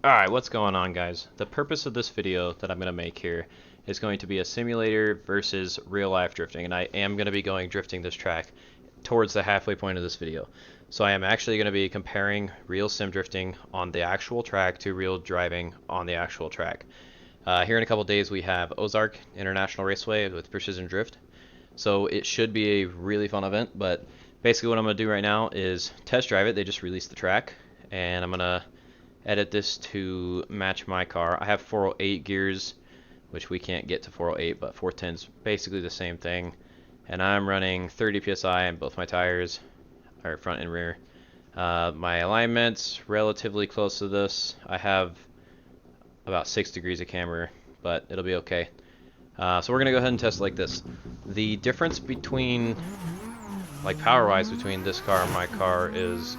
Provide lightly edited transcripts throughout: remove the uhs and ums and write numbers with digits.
Alright, what's going on, guys? The purpose of this video that I'm going to make here is going to be a simulator versus real life drifting, and I am going to be going drifting this track towards the halfway point of this video. So I am actually going to be comparing real sim drifting on the actual track to real driving on the actual track. Here in a couple days we have Ozark International Raceway with Precision Drift. So it should be a really fun event, but basically what I'm going to do right now is test drive it. They just released the track, and I'm going to edit this to match my car. I have 408 gears, which we can't get to 408, but 410 is basically the same thing. And I'm running 30 psi on both my tires, or front and rear. My alignment's relatively close to this. I have about 6 degrees of camber, but it'll be okay. So we're gonna go ahead and test like this. The difference between, like power-wise, between this car and my car is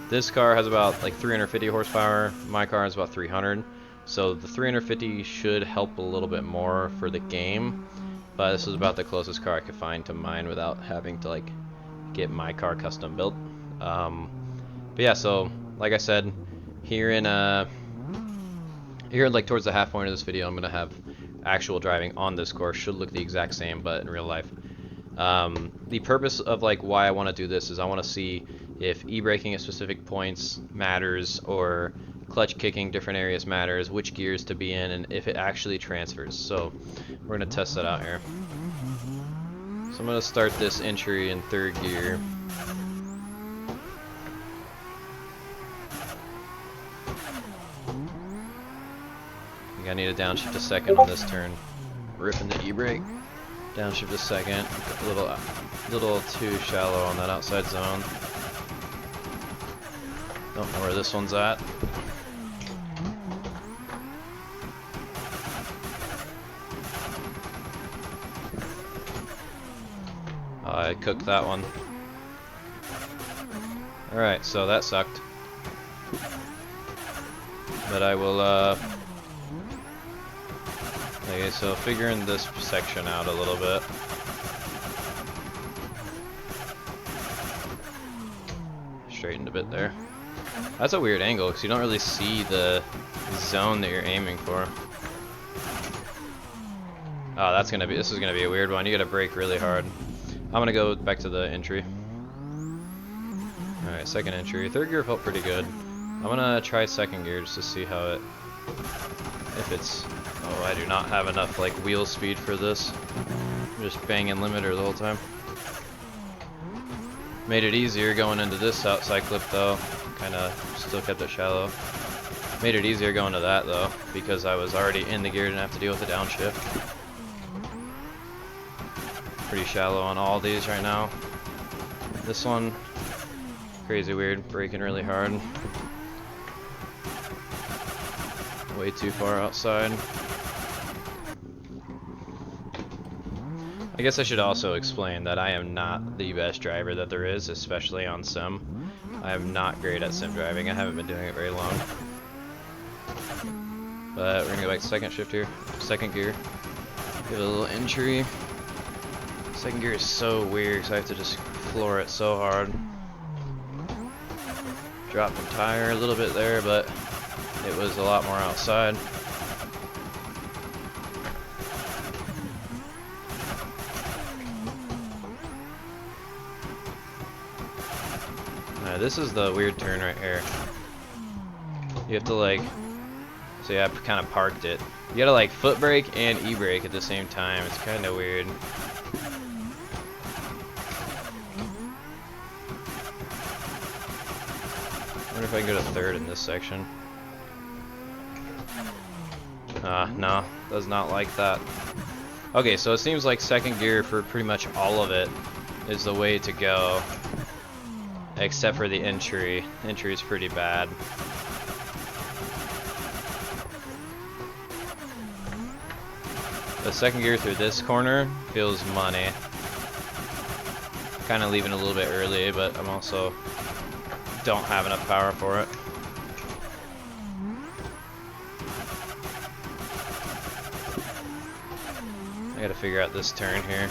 this car has about like 350 horsepower. My car has about 300. So the 350 should help a little bit more for the game, but this is about the closest car I could find to mine without having to like get my car custom built. But yeah, so like I said, here like towards the half point of this video, I'm gonna have actual driving on this course. Should look the exact same, but in real life. The purpose of like why I want to do this is I want to see if e-braking at specific points matters, or clutch kicking different areas matters, which gears to be in, and if it actually transfers. So we're going to test that out here. So I'm going to start this entry in third gear. I think I need to downshift a second on this turn. Ripping the e-brake. Downshift a second. A little too shallow on that outside zone. Don't know where this one's at. I cooked that one. Alright, so that sucked. But I will, okay, so figuring this section out a little bit. Straightened a bit there. That's a weird angle because you don't really see the zone that you're aiming for. Oh, this is gonna be a weird one. You gotta brake really hard. I'm gonna go back to the entry. Alright, second entry. Third gear felt pretty good. I'm gonna try second gear just to see how it, if it's, oh, I do not have enough like wheel speed for this. I'm just banging limiter the whole time. Made it easier going into this outside clip though. Kinda still kept it shallow. Made it easier going to that though, because I was already in the gear, didn't have to deal with the downshift. Pretty shallow on all these right now. This one, crazy weird, braking really hard. Way too far outside. I guess I should also explain that I am not the best driver that there is, especially on sim. I am not great at sim driving. I haven't been doing it very long. But we're gonna go back to second shift here. Second gear. Give it a little entry. Second gear is so weird because I have to just floor it so hard. Dropped the tire a little bit there, but it was a lot more outside. This is the weird turn right here. You have to like, so yeah, I kind of parked it. You gotta like foot brake and e-brake at the same time. It's kind of weird. I wonder if I can go to third in this section. No, does not like that. Okay, so it seems like second gear for pretty much all of it is the way to go. Except for the entry. Entry is pretty bad. The second gear through this corner feels money. Kind of leaving a little bit early, but I'm also don't have enough power for it. I gotta figure out this turn here.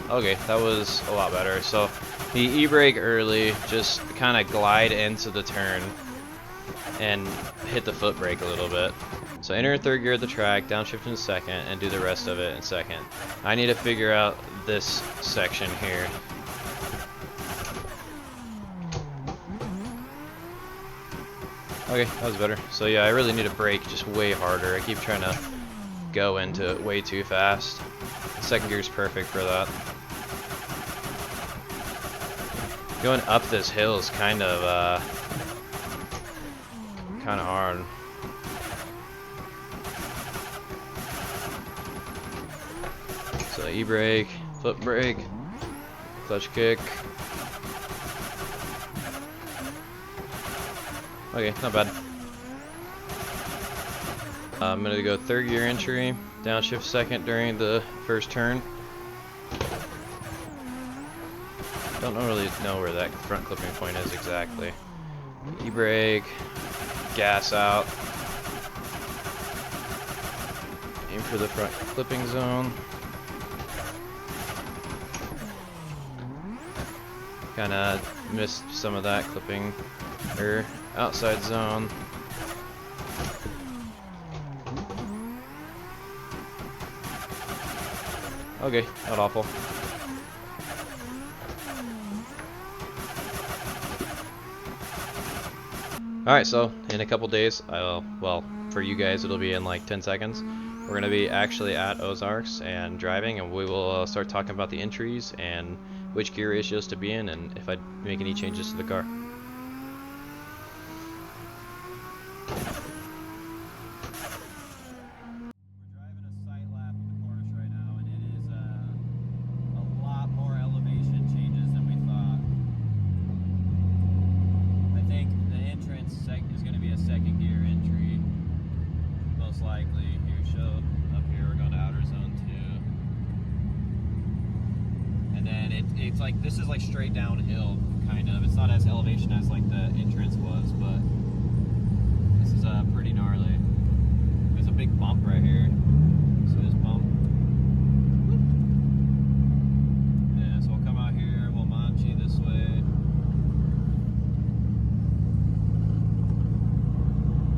Okay, that was a lot better. So the e-brake early, just kind of glide into the turn and hit the foot brake a little bit. So enter third gear at the track, downshift in second, and do the rest of it in second. I need to figure out this section here. Okay, that was better. So yeah, I really need to brake just way harder. I keep trying to go into it way too fast. The second gear is perfect for that. Going up this hill is kind of hard. So e-brake, foot brake, clutch kick. Okay, not bad. I'm gonna go third gear entry, downshift second during the first turn. Don't really know where that front clipping point is exactly. E-brake, gas out. Aim for the front clipping zone. Kinda missed some of that clipping, or outside zone. Okay, not awful. Alright, so in a couple days, well, for you guys it'll be in like 10 seconds. We're going to be actually at Ozarks and driving, and we will start talking about the entries and which gear ratios to be in, and if I make any changes to the car. It's like, this is like straight downhill, kind of. It's not as elevation as like the entrance was, but this is pretty gnarly. There's a big bump right here. See this bump? Yeah, so we'll come out here, we'll manchi this way.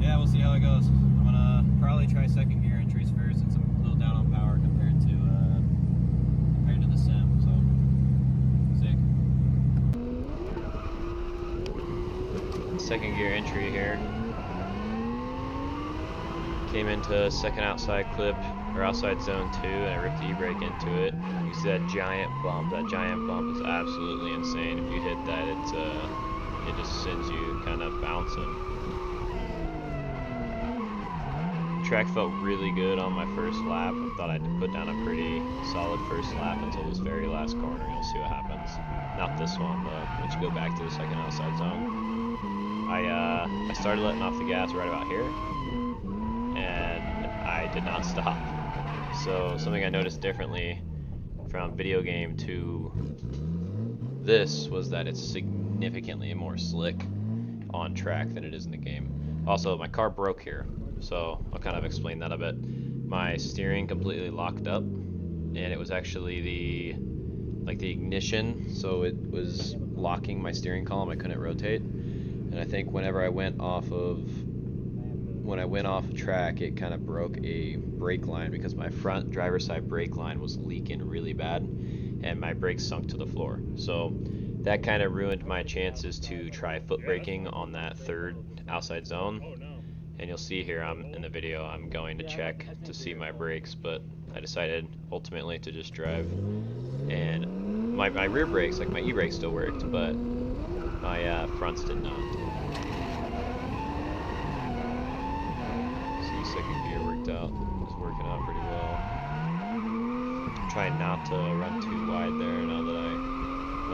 Yeah, we'll see how it goes. I'm gonna probably try second gear entries first, since I'm a little down on power compared to the sim. Second gear entry here. Came into second outside clip, or outside zone 2, and I ripped the e-brake into it. You see that giant bump. That giant bump is absolutely insane. If you hit that, it just sends you kind of bouncing. The track felt really good on my first lap. I thought I'd put down a pretty solid first lap until this very last corner. You'll see what happens. Not this one, but once you go back to the second outside zone. I started letting off the gas right about here, and I did not stop. So something I noticed differently from video game to this was that it's significantly more slick on track than it is in the game. Also, my car broke here, so I'll kind of explain that a bit. My steering completely locked up, and it was actually the ignition, so it was locking my steering column. I couldn't rotate. And I think whenever I went off track, it kind of broke a brake line because my front driver's side brake line was leaking really bad, and my brakes sunk to the floor. So that kind of ruined my chances to try foot braking on that third outside zone. And you'll see here, in the video, I'm going to check to see my brakes, but I decided ultimately to just drive. And my rear brakes, like my e-brake, still worked, but my fronts did not. See, second gear worked out. It's working out pretty well. I'm trying not to run too wide there now that I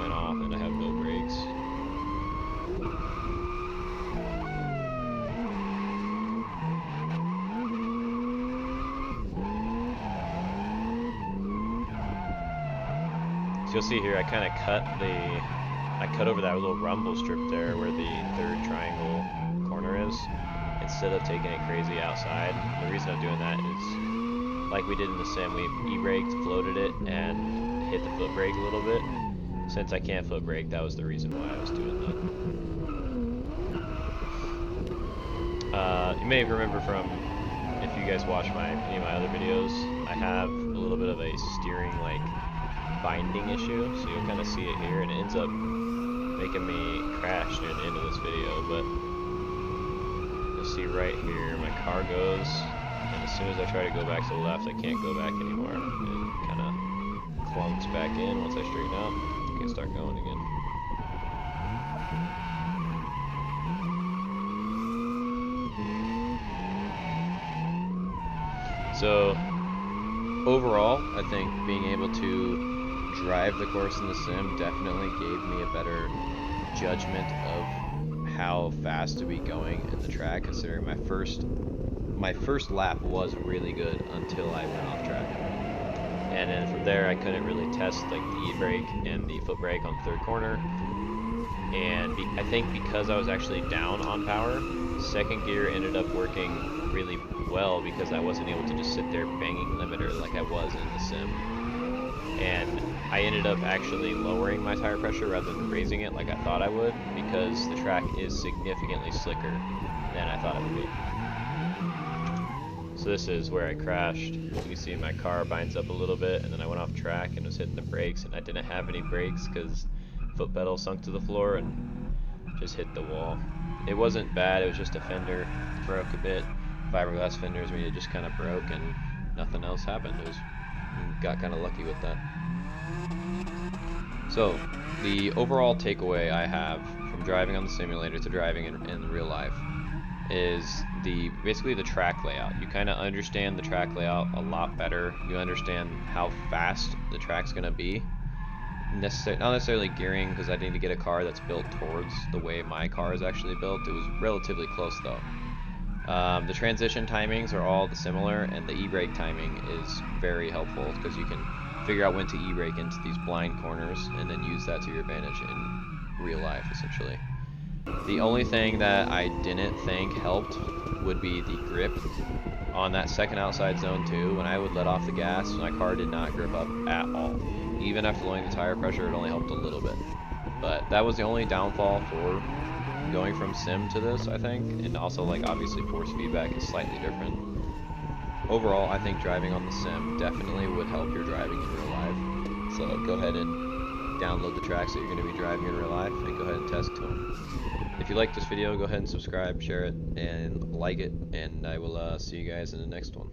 went off and I have no brakes. So you'll see here, I kind of cut over that little rumble strip there where the third triangle corner is, instead of taking it crazy outside. The reason I'm doing that is, like we did in the sim, we e-braked, floated it, and hit the foot brake a little bit. Since I can't foot brake, that was the reason why I was doing that. You may remember from, if you guys watch any of my other videos, I have a little bit of a steering like binding issue, so you'll kind of see it here, and it ends up making me crash near the end of this video. But you'll see right here, my car goes, and as soon as I try to go back to the left, I can't go back anymore. It kind of clumps back in once I straighten out. I can start going again. So overall, I think being able to drive the course in the sim definitely gave me a better judgment of how fast to be going in the track, considering my first lap was really good until I went off track. And then from there I couldn't really test like the e-brake and the foot brake on the third corner. And I think because I was actually down on power, second gear ended up working really well because I wasn't able to just sit there banging limiter like I was in the sim. And I ended up actually lowering my tire pressure rather than raising it like I thought I would, because the track is significantly slicker than I thought it would be. So this is where I crashed. You can see my car binds up a little bit, and then I went off track and was hitting the brakes, and I didn't have any brakes because foot pedal sunk to the floor and just hit the wall. It wasn't bad, it was just a fender broke a bit. Fiberglass fenders, I mean, it just kind of broke and nothing else happened. Got kind of lucky with that. So the overall takeaway I have from driving on the simulator to driving in real life is basically the track layout. You kind of understand the track layout a lot better. You understand how fast the track's going to be. Not necessarily gearing, because I need to get a car that's built towards the way my car is actually built. It was relatively close though. The transition timings are all similar, and the e-brake timing is very helpful because you can figure out when to e-brake into these blind corners and then use that to your advantage in real life, essentially. The only thing that I didn't think helped would be the grip on that second outside zone too. When I would let off the gas, my car did not grip up at all. Even after lowering the tire pressure, it only helped a little bit. But that was the only downfall for going from sim to this, I think. And also, like, obviously force feedback is slightly different. Overall, I think driving on the sim definitely would help your driving in real life. So go ahead and download the tracks that you're going to be driving in real life and go ahead and test to them. If you like this video, go ahead and subscribe, share it, and like it, and I will see you guys in the next one.